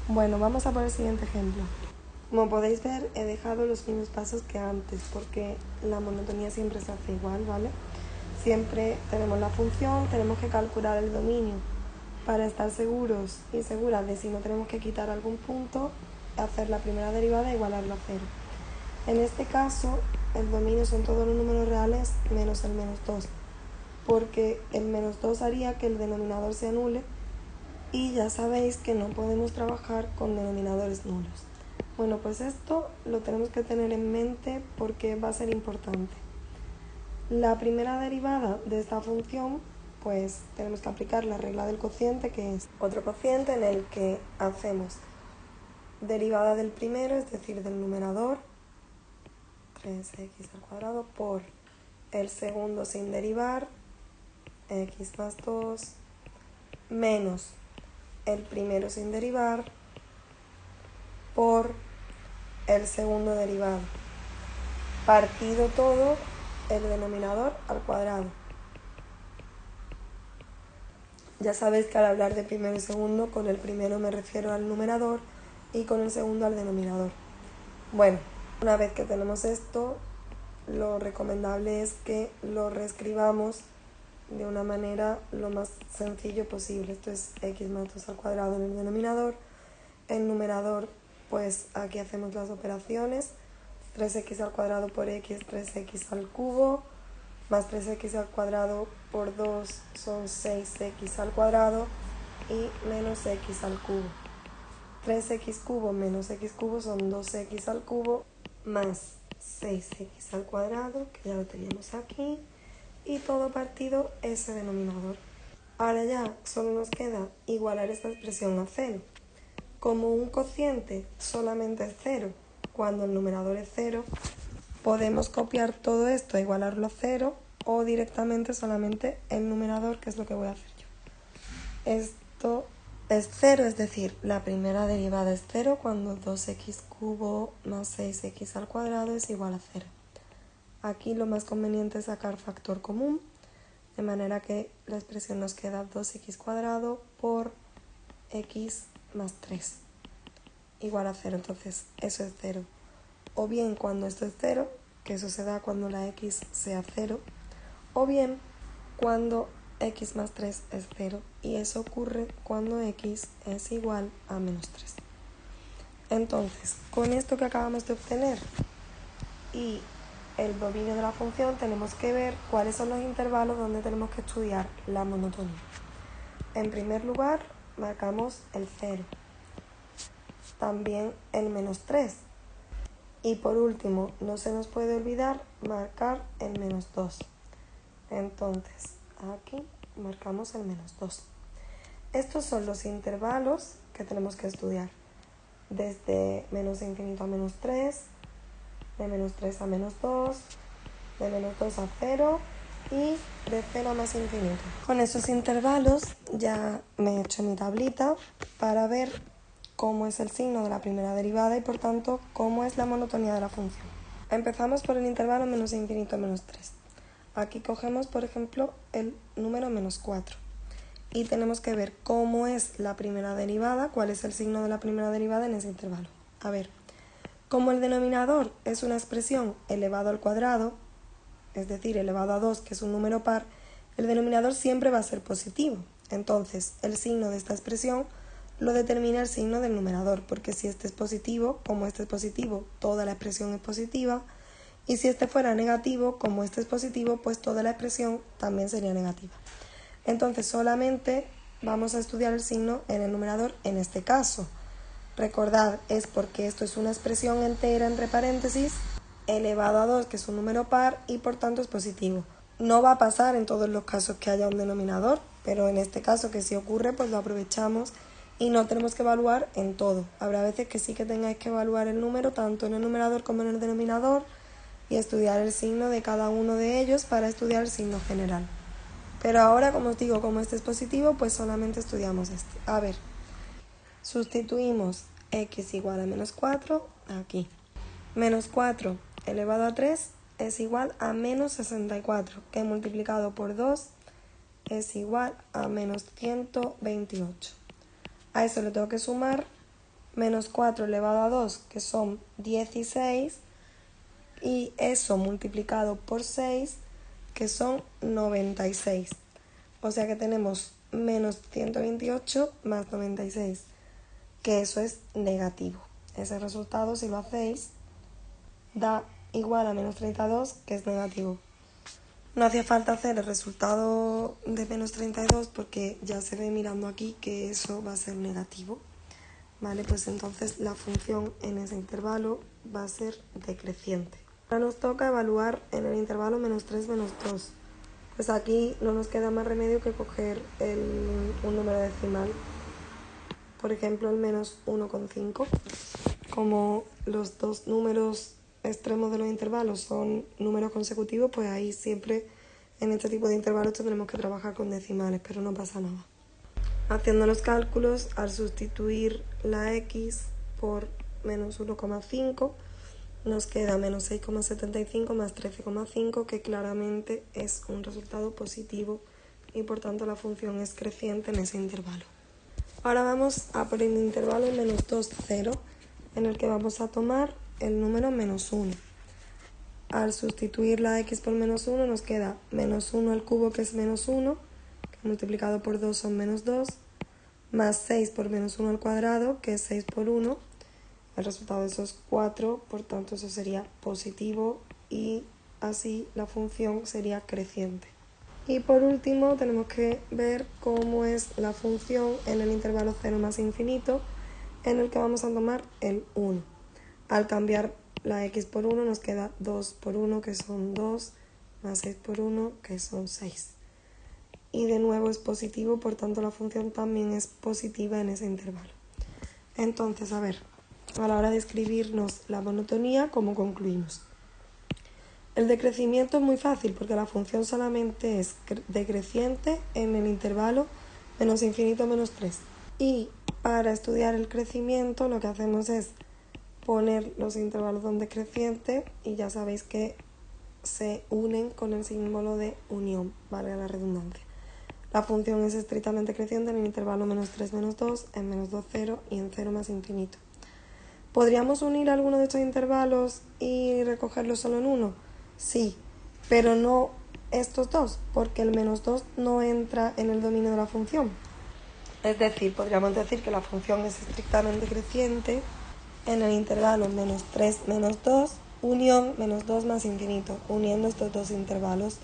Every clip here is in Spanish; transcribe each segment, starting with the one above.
Bueno, vamos a por el siguiente ejemplo. Como podéis ver, he dejado los mismos pasos que antes porque la monotonía siempre se hace igual, ¿vale? Siempre tenemos la función, tenemos que calcular el dominio para estar seguros y seguras de si no tenemos que quitar algún punto, hacer la primera derivada e igualarlo a cero. En este caso, el dominio son todos los números reales menos el menos 2, porque el menos 2 haría que el denominador se anule y ya sabéis que no podemos trabajar con denominadores nulos. Bueno, pues esto lo tenemos que tener en mente porque va a ser importante. La primera derivada de esta función, pues tenemos que aplicar la regla del cociente, que es otro cociente en el que hacemos derivada del primero, es decir, del numerador, 3x al cuadrado, por el segundo sin derivar, x más 2, menos el primero sin derivar, por el segundo derivado, partido todo el denominador al cuadrado. Ya sabéis que al hablar de primero y segundo, con el primero me refiero al numerador y con el segundo al denominador. Bueno, una vez que tenemos esto, lo recomendable es que lo reescribamos de una manera lo más sencillo posible. Esto es x más 2 al cuadrado en el denominador. El numerador, pues aquí hacemos las operaciones. 3x al cuadrado por x, 3x al cubo, más 3x al cuadrado por 2 son 6x al cuadrado y menos x al cubo. 3x cubo menos x cubo son 2x al cubo más 6x al cuadrado, que ya lo teníamos aquí, y todo partido ese denominador. Ahora ya solo nos queda igualar esta expresión a cero. Como un cociente solamente es cero, cuando el numerador es cero, podemos copiar todo esto, igualarlo a cero, o directamente solamente el numerador, que es lo que voy a hacer yo. Esto es cero, es decir, la primera derivada es cero cuando 2x cubo más 6x al cuadrado es igual a cero. Aquí lo más conveniente es sacar factor común, de manera que la expresión nos queda 2x cuadrado por x más 3, igual a 0, entonces eso es 0. O bien cuando esto es 0, que eso se da cuando la x sea 0, o bien cuando x más 3 es 0, y eso ocurre cuando x es igual a menos 3. Entonces, con esto que acabamos de obtener y el dominio de la función, tenemos que ver cuáles son los intervalos donde tenemos que estudiar la monotonía. En primer lugar, marcamos el 0, también el menos 3, y por último, no se nos puede olvidar marcar el menos 2. Entonces, aquí marcamos el menos 2. Estos son los intervalos que tenemos que estudiar, desde menos infinito a menos 3, de menos 3 a menos 2, de menos 2 a 0 y de 0 a más infinito. Con esos intervalos ya me he hecho mi tablita para ver cómo es el signo de la primera derivada y por tanto cómo es la monotonía de la función. Empezamos por el intervalo menos infinito a menos 3. Aquí cogemos, por ejemplo, el número menos 4 y tenemos que ver cómo es la primera derivada, cuál es el signo de la primera derivada en ese intervalo. A ver, como el denominador es una expresión elevado al cuadrado, es decir, elevado a 2, que es un número par, el denominador siempre va a ser positivo. Entonces, el signo de esta expresión lo determina el signo del numerador, porque si este es positivo, como este es positivo, toda la expresión es positiva, y si este fuera negativo, como este es positivo, pues toda la expresión también sería negativa. Entonces, solamente vamos a estudiar el signo en el numerador en este caso. Recordad, es porque esto es una expresión entera entre paréntesis, elevado a 2, que es un número par, y por tanto es positivo. No va a pasar en todos los casos que haya un denominador, pero en este caso que sí ocurre, pues lo aprovechamos y no tenemos que evaluar en todo. Habrá veces que sí que tengáis que evaluar el número, tanto en el numerador como en el denominador, y estudiar el signo de cada uno de ellos para estudiar el signo general. Pero ahora, como os digo, como este es positivo, pues solamente estudiamos este. A ver, sustituimos x igual a menos 4 aquí. Menos 4 elevado a 3 es igual a menos 64, que multiplicado por 2 es igual a menos 128. A eso le tengo que sumar menos 4 elevado a 2, que son 16, y eso multiplicado por 6, que son 96. O sea que tenemos menos 128 más 96, que eso es negativo. Ese resultado, si lo hacéis, da igual a menos 32, que es negativo. No hacía falta hacer el resultado de menos 32 porque ya se ve mirando aquí que eso va a ser negativo. Vale, pues entonces la función en ese intervalo va a ser decreciente. Ahora nos toca evaluar en el intervalo menos 3, menos 2. Pues aquí no nos queda más remedio que coger un número decimal. Por ejemplo, el menos 1,5. Como los dos números extremos de los intervalos son números consecutivos, pues ahí siempre en este tipo de intervalos tendremos que trabajar con decimales, pero no pasa nada. Haciendo los cálculos, al sustituir la x por menos 1,5, nos queda menos 6,75 más 13,5, que claramente es un resultado positivo y por tanto la función es creciente en ese intervalo. Ahora vamos a por el intervalo menos 2, 0, en el que vamos a tomar el número menos 1. Al sustituir la x por menos 1 nos queda menos 1 al cubo, que es menos 1, que multiplicado por 2 son menos 2, más 6 por menos 1 al cuadrado, que es 6 por 1. El resultado de eso es 4, por tanto eso sería positivo y así la función sería creciente. Y por último tenemos que ver cómo es la función en el intervalo 0 más infinito, en el que vamos a tomar el 1. Al cambiar la x por 1 nos queda 2 por 1, que son 2, más 6 por 1, que son 6. Y de nuevo es positivo, por tanto la función también es positiva en ese intervalo. Entonces, a ver, a la hora de escribirnos la monotonía, ¿cómo concluimos? El decrecimiento es muy fácil porque la función solamente es decreciente en el intervalo menos infinito menos 3. Y para estudiar el crecimiento lo que hacemos es poner los intervalos donde es creciente y ya sabéis que se unen con el símbolo de unión, valga la redundancia. La función es estrictamente creciente en el intervalo menos 3, menos 2, en menos 2, 0 y en 0 más infinito. ¿Podríamos unir alguno de estos intervalos y recogerlos solo en uno? Sí, pero no estos dos, porque el menos 2 no entra en el dominio de la función. Es decir, podríamos decir que la función es estrictamente creciente en el intervalo menos 3, menos 2, unión menos 2 más infinito, uniendo estos dos intervalos,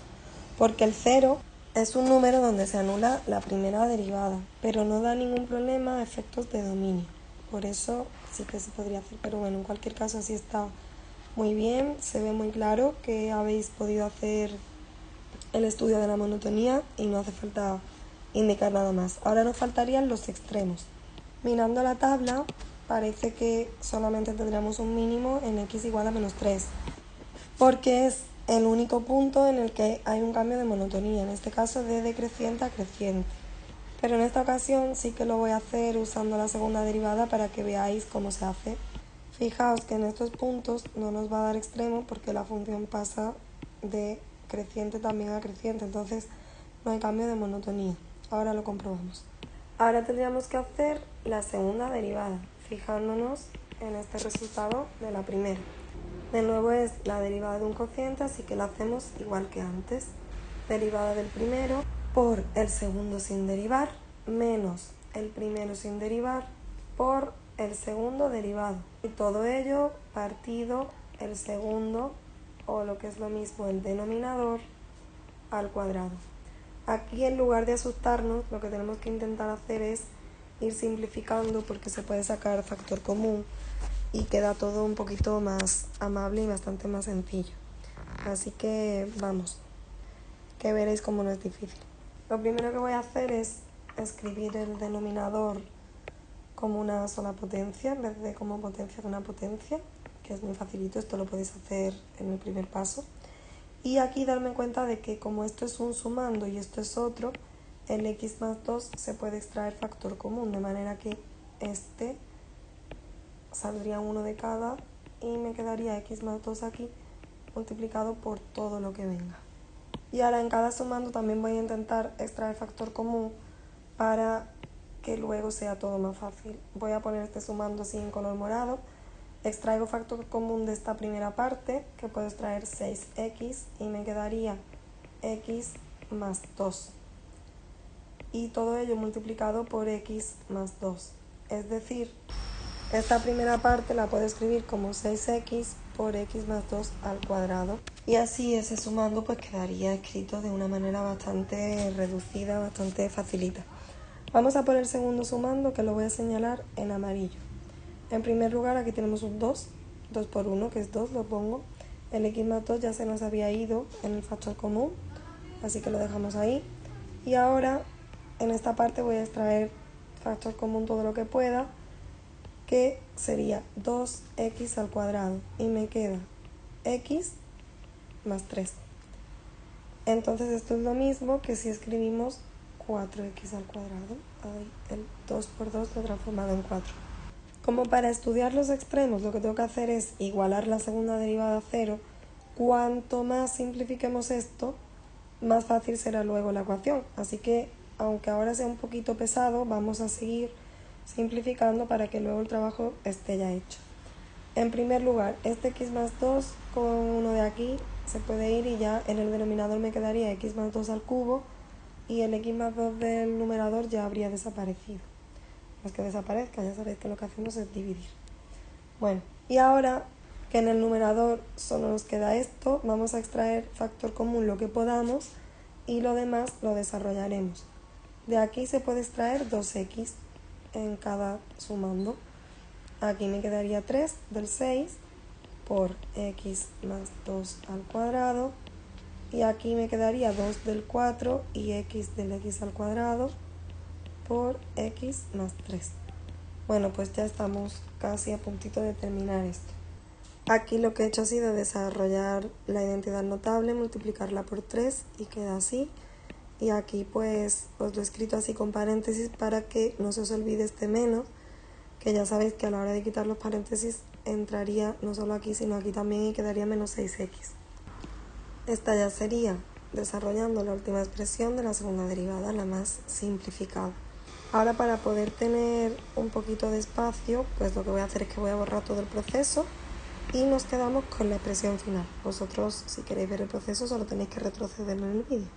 porque el 0 es un número donde se anula la primera derivada, pero no da ningún problema a efectos de dominio. Por eso sí que se podría hacer, pero bueno, en cualquier caso así está muy bien, se ve muy claro que habéis podido hacer el estudio de la monotonía y no hace falta indicar nada más. Ahora nos faltarían los extremos. Mirando la tabla, parece que solamente tendríamos un mínimo en x igual a menos 3, porque es el único punto en el que hay un cambio de monotonía, en este caso de decreciente a creciente. Pero en esta ocasión sí que lo voy a hacer usando la segunda derivada para que veáis cómo se hace. Fijaos que en estos puntos no nos va a dar extremo porque la función pasa de creciente también a creciente, entonces no hay cambio de monotonía. Ahora lo comprobamos. Ahora tendríamos que hacer la segunda derivada, fijándonos en este resultado de la primera. De nuevo es la derivada de un cociente, así que la hacemos igual que antes. Derivada del primero por el segundo sin derivar, menos el primero sin derivar por el segundo derivado. Y todo ello partido el segundo, o lo que es lo mismo el denominador, al cuadrado. Aquí en lugar de asustarnos, lo que tenemos que intentar hacer es ir simplificando porque se puede sacar factor común y queda todo un poquito más amable y bastante más sencillo. Así que vamos, que veréis cómo no es difícil. Lo primero que voy a hacer es escribir el denominador como una sola potencia en vez de como potencia de una potencia, que es muy facilito, esto lo podéis hacer en el primer paso. Y aquí darme cuenta de que como esto es un sumando y esto es otro, el x más 2 se puede extraer factor común, de manera que este saldría uno de cada y me quedaría x más 2 aquí multiplicado por todo lo que venga. Y ahora en cada sumando también voy a intentar extraer factor común para que luego sea todo más fácil. Voy a poner este sumando así en color morado. Extraigo factor común de esta primera parte, que puedo extraer 6x, y me quedaría x más 2. Y todo ello multiplicado por x más 2. Es decir, esta primera parte la puedo escribir como 6x por x más 2 al cuadrado. Y así ese sumando pues quedaría escrito de una manera bastante reducida, bastante facilita. Vamos a por el segundo sumando, que lo voy a señalar en amarillo. En primer lugar aquí tenemos un 2 por 1, que es 2, lo pongo. El x más 2 ya se nos había ido en el factor común, así que lo dejamos ahí. Y ahora en esta parte voy a extraer factor común todo lo que pueda, que sería 2x al cuadrado, y me queda x más 3. Entonces esto es lo mismo que si escribimos 4x al cuadrado. Ahí el 2 por 2 lo he transformado en 4. Como para estudiar los extremos lo que tengo que hacer es igualar la segunda derivada a 0. Cuanto más simplifiquemos esto, más fácil será luego la ecuación. Así que, aunque ahora sea un poquito pesado, vamos a seguir simplificando para que luego el trabajo esté ya hecho. En primer lugar, este x más 2 con uno de aquí se puede ir y ya en el denominador me quedaría x más 2 al cubo, y el x más 2 del numerador ya habría desaparecido. No es que desaparezca, ya sabéis que lo que hacemos es dividir. Bueno, y ahora que en el numerador solo nos queda esto, vamos a extraer factor común lo que podamos y lo demás lo desarrollaremos. De aquí se puede extraer 2x en cada sumando. Aquí me quedaría 3 del 6 por x más 2 al cuadrado. Y aquí me quedaría 2 del 4 y x del x al cuadrado por x más 3. Bueno, pues ya estamos casi a puntito de terminar esto. Aquí lo que he hecho ha sido desarrollar la identidad notable, multiplicarla por 3 y queda así. Y aquí pues os lo he escrito así con paréntesis para que no se os olvide este menos, que ya sabéis que a la hora de quitar los paréntesis entraría no solo aquí sino aquí también y quedaría menos 6x. Esta ya sería desarrollando la última expresión de la segunda derivada, la más simplificada. Ahora, para poder tener un poquito de espacio, pues lo que voy a hacer es que voy a borrar todo el proceso y nos quedamos con la expresión final. Vosotros, si queréis ver el proceso, solo tenéis que retroceder en el vídeo.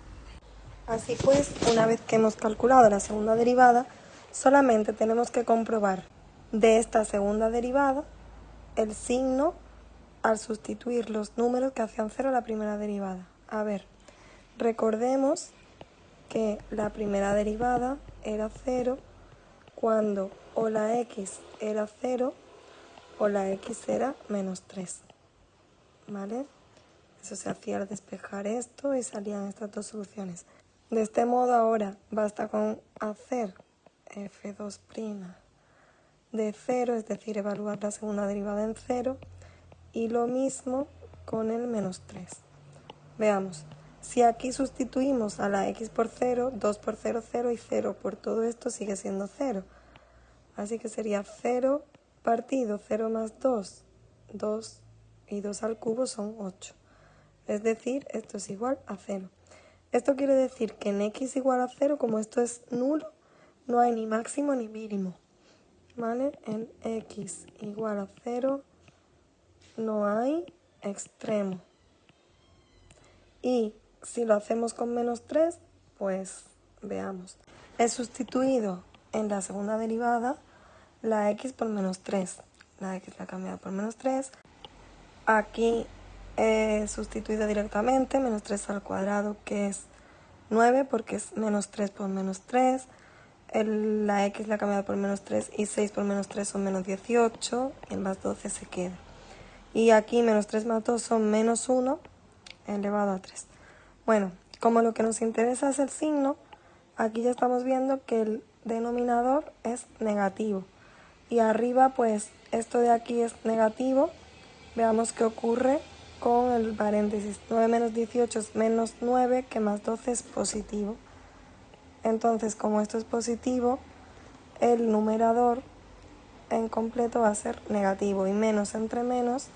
Así pues, una vez que hemos calculado la segunda derivada, solamente tenemos que comprobar de esta segunda derivada el signo al sustituir los números que hacían 0 a la primera derivada. A ver, recordemos que la primera derivada era 0 cuando o la x era 0 o la x era menos 3. ¿Vale? Eso se hacía al despejar esto y salían estas dos soluciones. De este modo ahora basta con hacer f2' de 0, es decir, evaluar la segunda derivada en 0, y lo mismo con el menos 3. Veamos, si aquí sustituimos a la x por 0, 2 por 0, 0 y 0 por todo esto sigue siendo 0. Así que sería 0 partido 0 más 2, 2 y 2 al cubo son 8. Es decir, esto es igual a 0. Esto quiere decir que en x igual a 0, como esto es nulo, no hay ni máximo ni mínimo. ¿Vale? En x igual a 0 no hay extremo. Y si lo hacemos con menos 3, pues veamos. He sustituido en la segunda derivada la x por menos 3. La x la he cambiado por menos 3. Aquí he sustituido directamente menos 3 al cuadrado, que es 9, porque es menos 3 por menos 3. La x la he cambiado por menos 3 y 6 por menos 3 son menos 18. Y el más 12 se queda. Y aquí menos 3 más 2 son menos 1 elevado a 3. Bueno, como lo que nos interesa es el signo, aquí ya estamos viendo que el denominador es negativo. Y arriba, pues, esto de aquí es negativo. Veamos qué ocurre con el paréntesis. 9 menos 18 es menos 9, que más 12 es positivo. Entonces, como esto es positivo, el numerador en completo va a ser negativo. Y menos entre menos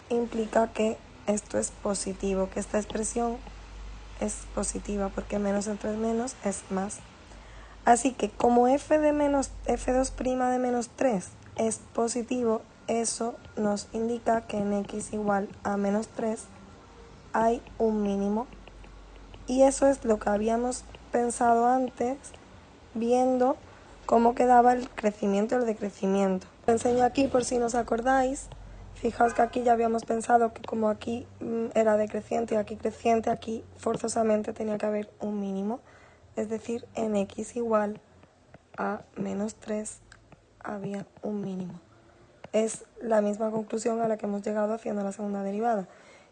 implica que esto es positivo, que esta expresión es positiva, porque menos entre menos es más. Así que como f2' de menos 3 es positivo, eso nos indica que en x igual a menos 3 hay un mínimo. Y eso es lo que habíamos pensado antes, viendo cómo quedaba el crecimiento y el decrecimiento. Lo enseño aquí por si no os acordáis. Fijaos que aquí ya habíamos pensado que como aquí era decreciente y aquí creciente, aquí forzosamente tenía que haber un mínimo. Es decir, en x igual a menos 3 había un mínimo. Es la misma conclusión a la que hemos llegado haciendo la segunda derivada.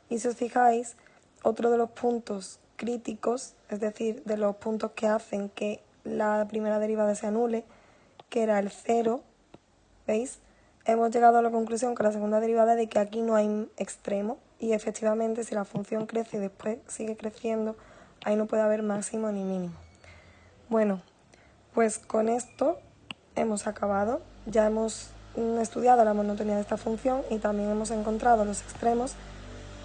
Y si os fijáis, otro de los puntos críticos, es decir, de los puntos que hacen que la primera derivada se anule, que era el 0, ¿veis? Hemos llegado a la conclusión con la segunda derivada de que aquí no hay extremo y efectivamente si la función crece y después sigue creciendo, ahí no puede haber máximo ni mínimo. Bueno, pues con esto hemos acabado. Ya hemos estudiado la monotonía de esta función y también hemos encontrado los extremos,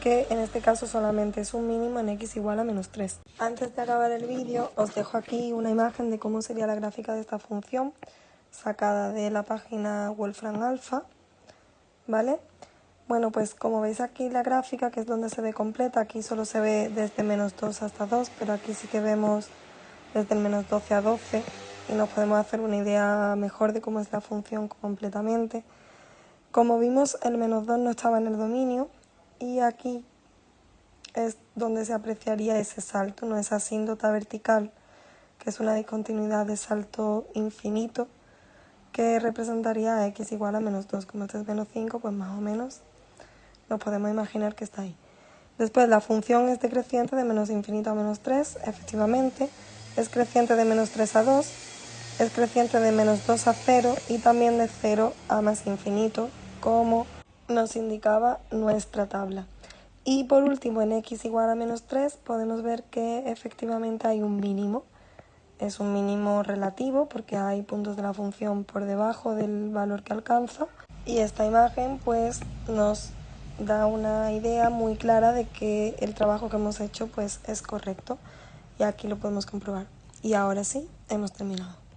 que en este caso solamente es un mínimo en x igual a menos 3. Antes de acabar el vídeo os dejo aquí una imagen de cómo sería la gráfica de esta función sacada de la página Wolfram Alpha, ¿vale? Bueno, pues como veis aquí la gráfica, que es donde se ve completa, aquí solo se ve desde menos 2 hasta 2, pero aquí sí que vemos desde el menos 12 a 12 y nos podemos hacer una idea mejor de cómo es la función completamente. Como vimos, el menos 2 no estaba en el dominio y aquí es donde se apreciaría ese salto, no esa asíntota vertical, que es una discontinuidad de salto infinito, que representaría a x igual a menos 2. Como este es menos 5, pues más o menos nos podemos imaginar que está ahí. Después la función es decreciente de menos infinito a menos 3, efectivamente, es creciente de menos 3 a 2, es creciente de menos 2 a 0 y también de 0 a más infinito, como nos indicaba nuestra tabla. Y por último, en x igual a menos 3 podemos ver que efectivamente hay un mínimo. Es un mínimo relativo porque hay puntos de la función por debajo del valor que alcanza. Y esta imagen pues nos da una idea muy clara de que el trabajo que hemos hecho pues es correcto. Y aquí lo podemos comprobar. Y ahora sí, hemos terminado.